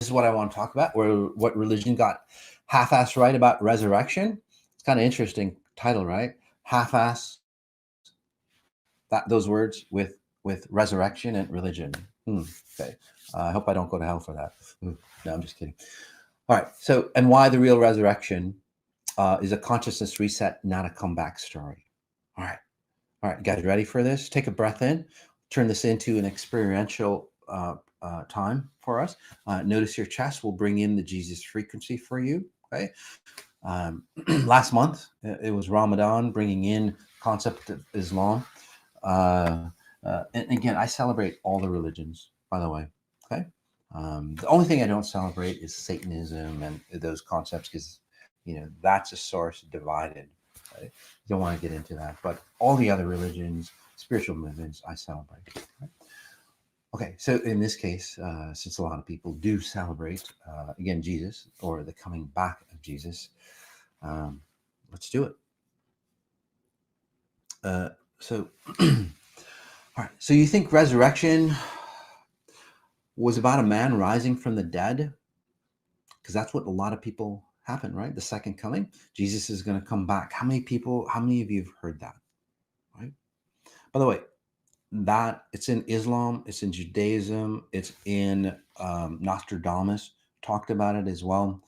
is what I want to talk about, or what religion got half-assed right about resurrection. It's kind of interesting title, right? Half-ass those words with resurrection and religion. Okay. I hope I don't go to hell for that. No, I'm just kidding. All right. So, and why the real resurrection is a consciousness reset, not a comeback story. All right. All right, guys, ready for this? Take a breath in. Turn this into an experiential time for us. Notice your chest. We'll bring in the Jesus frequency for you. Okay. Last month, it was Ramadan, bringing in concept of Islam. And again, I celebrate all the religions, by the way. Okay. The only thing I don't celebrate is Satanism and those concepts, because that's a source divided. Right? You don't want to get into that, but all the other religions, spiritual movements, I celebrate. Right? Okay, so in this case, since a lot of people do celebrate again Jesus, or the coming back of Jesus, let's do it. So, all right. So you think resurrection was about a man rising from the dead? Because that's what a lot of people happen, right? The second coming, Jesus is going to come back. How many of you have heard that, right? By the way, that it's in Islam, it's in Judaism, it's in Nostradamus talked about it as well.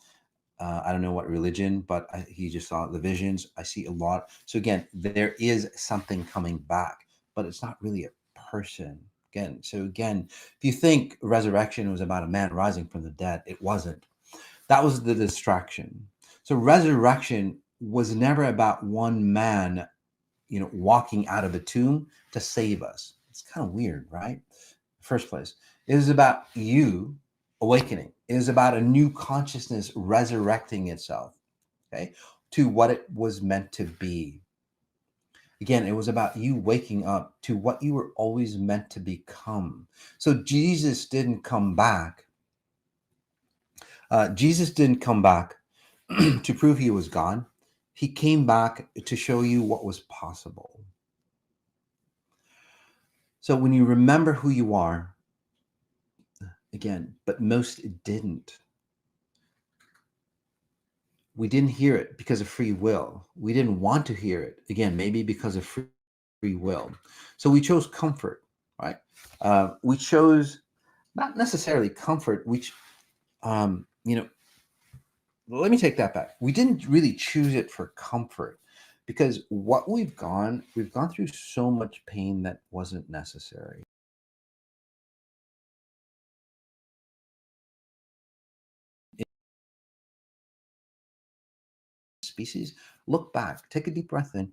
I don't know what religion, but he just saw the visions. I see a lot. So again, there is something coming back, but it's not really a person. Again, if you think resurrection was about a man rising from the dead, it wasn't. That was the distraction. So resurrection was never about one man, walking out of a tomb to save us. It's kind of weird, right? First place. It is about you awakening. It is about a new consciousness resurrecting itself, okay, to what it was meant to be. Again, it was about you waking up to what you were always meant to become. So Jesus didn't come back. Jesus didn't come back to prove he was God. He came back to show you what was possible. So when you remember who you are, again, but most didn't. We didn't hear it because of free will. We didn't want to hear it. Again, maybe because of free will. So we chose comfort, right? We chose not necessarily comfort, which, let me take that back. We didn't really choose it for comfort, because what we've gone through so much pain that wasn't necessary. Species, look back, take a deep breath in,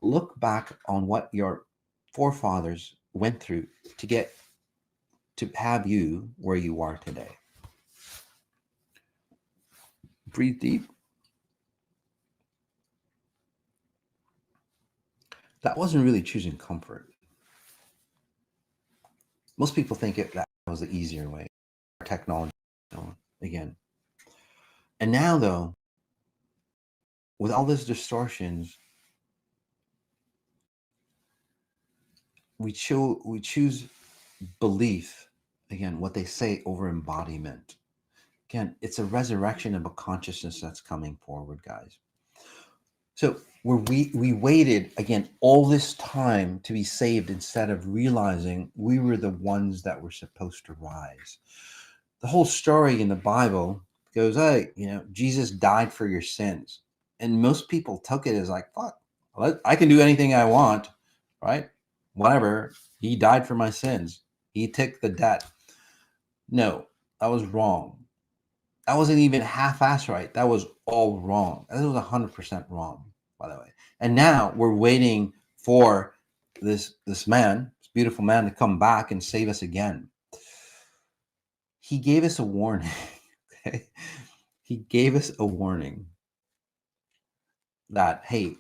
look back on what your forefathers went through to get to have you where you are today. Breathe deep. That wasn't really choosing comfort. Most people think that was the easier way. Technology, again. And now, though, with all these distortions, we choose belief, again, what they say, over embodiment. Again, it's a resurrection of a consciousness that's coming forward, guys. So we waited, again, all this time to be saved, instead of realizing we were the ones that were supposed to rise. The whole story in the Bible goes, hey, Jesus died for your sins. And most people took it as like, fuck, I can do anything I want, right? Whatever. He died for my sins. He took the debt. No, that was wrong. That wasn't even half-assed right. That was all wrong. That was 100% wrong, by the way. And now we're waiting for this man, this beautiful man, to come back and save us again. He gave us a warning. Okay? He gave us a warning that, hey,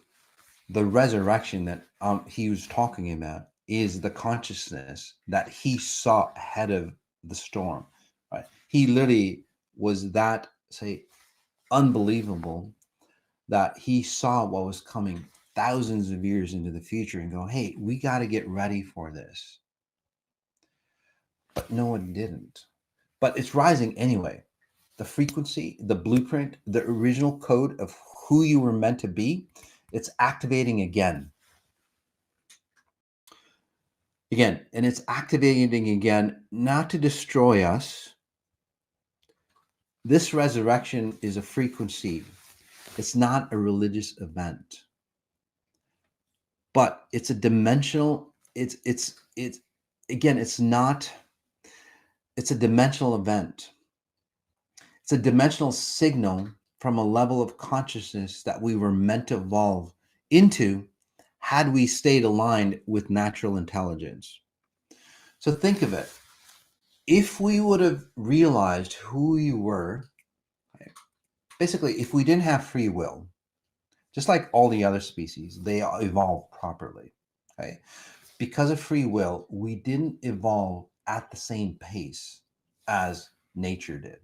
the resurrection that he was talking about is the consciousness that he saw ahead of the storm. Right? He literally was that, say, unbelievable, that he saw what was coming thousands of years into the future and go, hey, we got to get ready for this. But no one didn't. But it's rising anyway. the frequency, the blueprint, the original code of who you were meant to be, it's activating again. Again, and it's activating again, not to destroy us. This resurrection is a frequency. It's not a religious event, but it's a dimensional, it's again, it's not, it's a dimensional event. It's a dimensional signal from a level of consciousness that we were meant to evolve into had we stayed aligned with natural intelligence. So think of it. If we would have realized who you were, basically, if we didn't have free will, just like all the other species, they evolved properly. Okay. Because of free will, we didn't evolve at the same pace as nature did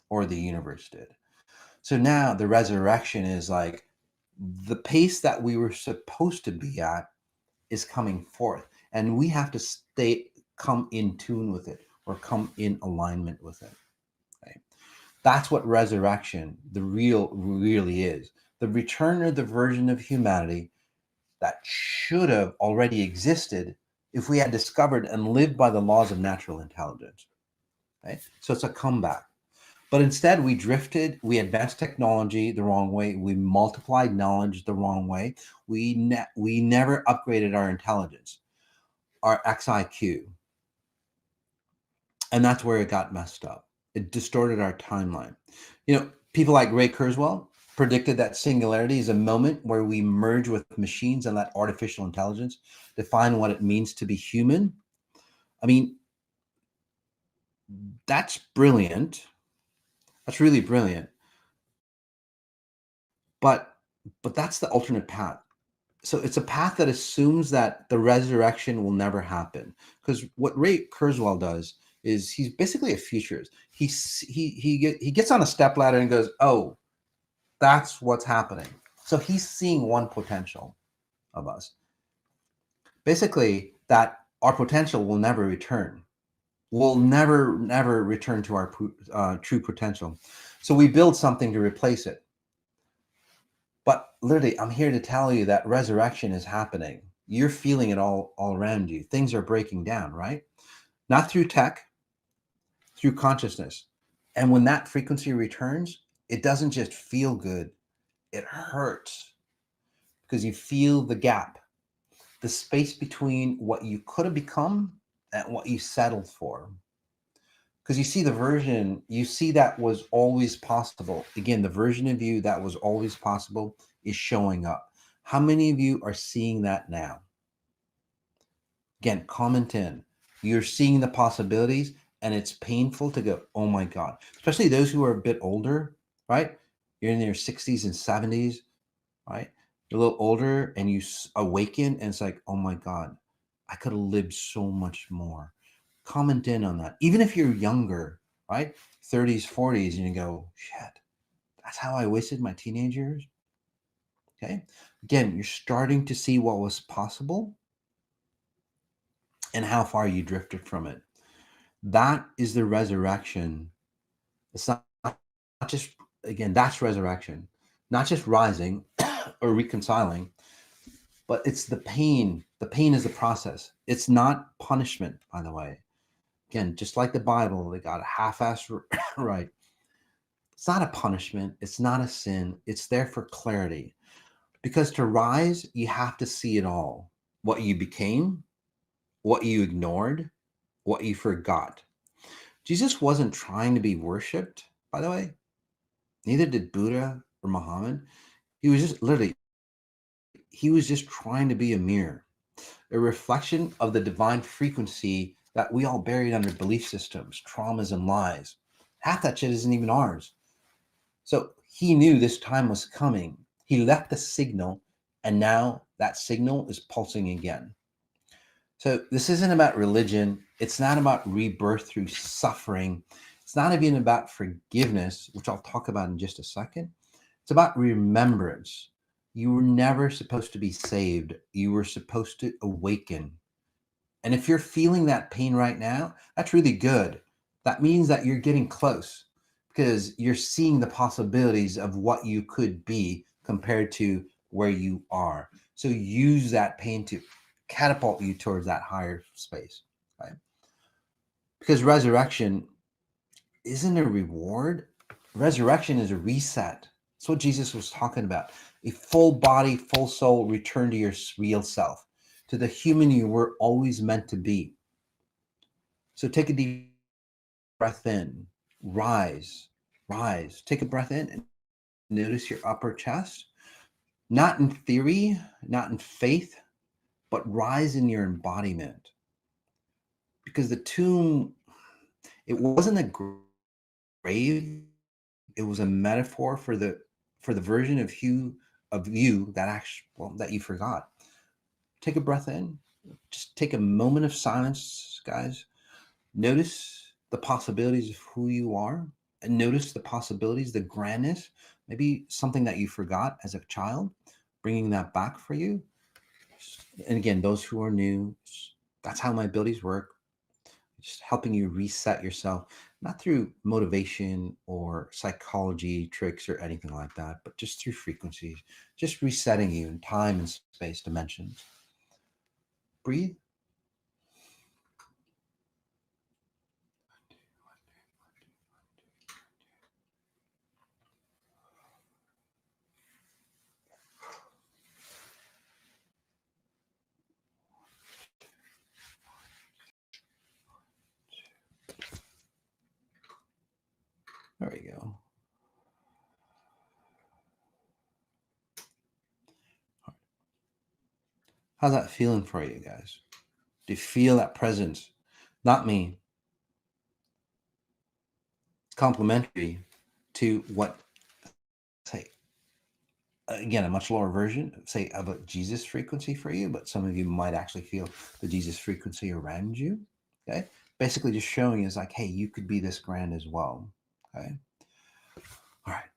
or the universe did. So now the resurrection is like the pace that we were supposed to be at is coming forth, and we have to come in tune with it or come in alignment with it. Okay? That's what resurrection, the real, really is. The return of the version of humanity that should have already existed if we had discovered and lived by the laws of natural intelligence. Okay? So it's a comeback. But instead, we drifted, we advanced technology the wrong way, we multiplied knowledge the wrong way, we never upgraded our intelligence, our XIQ. And that's where it got messed up. It distorted our timeline. You know, people like Ray Kurzweil predicted that singularity is a moment where we merge with machines and let artificial intelligence define what it means to be human. I mean, that's brilliant. That's really brilliant. But that's the alternate path. So it's a path that assumes that the resurrection will never happen. Because what Ray Kurzweil does is he's basically a futurist. He gets on a stepladder and goes, "Oh, that's what's happening." So he's seeing one potential of us. Basically, that our potential will never return. We'll never return to our true potential. So we build something to replace it. But literally, I'm here to tell you that resurrection is happening. You're feeling it all around you. Things are breaking down, right? Not through tech, through consciousness. And when that frequency returns, it doesn't just feel good, it hurts because you feel the gap, the space between what you could have become and what you settled for. Because you see the version, you see that was always possible. Again, the version of you that was always possible is showing up. How many of you are seeing that now? Again, comment in. You're seeing the possibilities, and it's painful to go, oh my God. Especially those who are a bit older, right? You're in your 60s and 70s, right? You're a little older and you awaken, and it's like, oh my God, I could have lived so much more. Comment in on that. Even if you're younger, right? 30s, 40s, and you go, shit, that's how I wasted my teenage years. Okay. Again, you're starting to see what was possible and how far you drifted from it. That is the resurrection. It's not just, again, that's resurrection, not just rising or reconciling, but it's the pain. The pain is the process. It's not punishment, by the way. Again, just like the Bible, they got a half-ass right. It's not a punishment. It's not a sin. It's there for clarity. Because to rise, you have to see it all. What you became, what you ignored, what you forgot. Jesus wasn't trying to be worshipped, by the way. Neither did Buddha or Muhammad. He was just literally, he was just trying to be a mirror, a reflection of the divine frequency that we all buried under belief systems, traumas, and lies. Half that shit isn't even ours. So he knew this time was coming. He left the signal, and now that signal is pulsing again. So this isn't about religion. It's not about rebirth through suffering. It's not even about forgiveness, which I'll talk about in just a second. It's about remembrance. You were never supposed to be saved. You were supposed to awaken. And if you're feeling that pain right now, that's really good. That means that you're getting close, because you're seeing the possibilities of what you could be compared to where you are. So use that pain to catapult you towards that higher space, right? Because resurrection isn't a reward. Resurrection is a reset. That's what Jesus was talking about. A full body, full soul return to your real self, to the human you were always meant to be. So take a deep breath in, rise, rise. Take a breath in and notice your upper chest, not in theory, not in faith, but rise in your embodiment. Because the tomb, it wasn't a grave, it was a metaphor for the version of you that actually, well, that you forgot. Take a breath in. Just take a moment of silence, guys. Notice the possibilities of who you are, and notice the possibilities, the grandness, maybe something that you forgot as a child, bringing that back for you. And again, those who are new, that's how my abilities work. Just helping you reset yourself, not through motivation or psychology tricks or anything like that, but just through frequencies, just resetting you in time and space dimensions. Breathe. There we go. How's that feeling for you guys? Do you feel that presence? Not me. It's complementary to what, say, again, a much lower version, say, of a Jesus frequency for you, but some of you might actually feel the Jesus frequency around you. Okay. Basically, just showing is like, hey, you could be this grand as well. Okay. All right.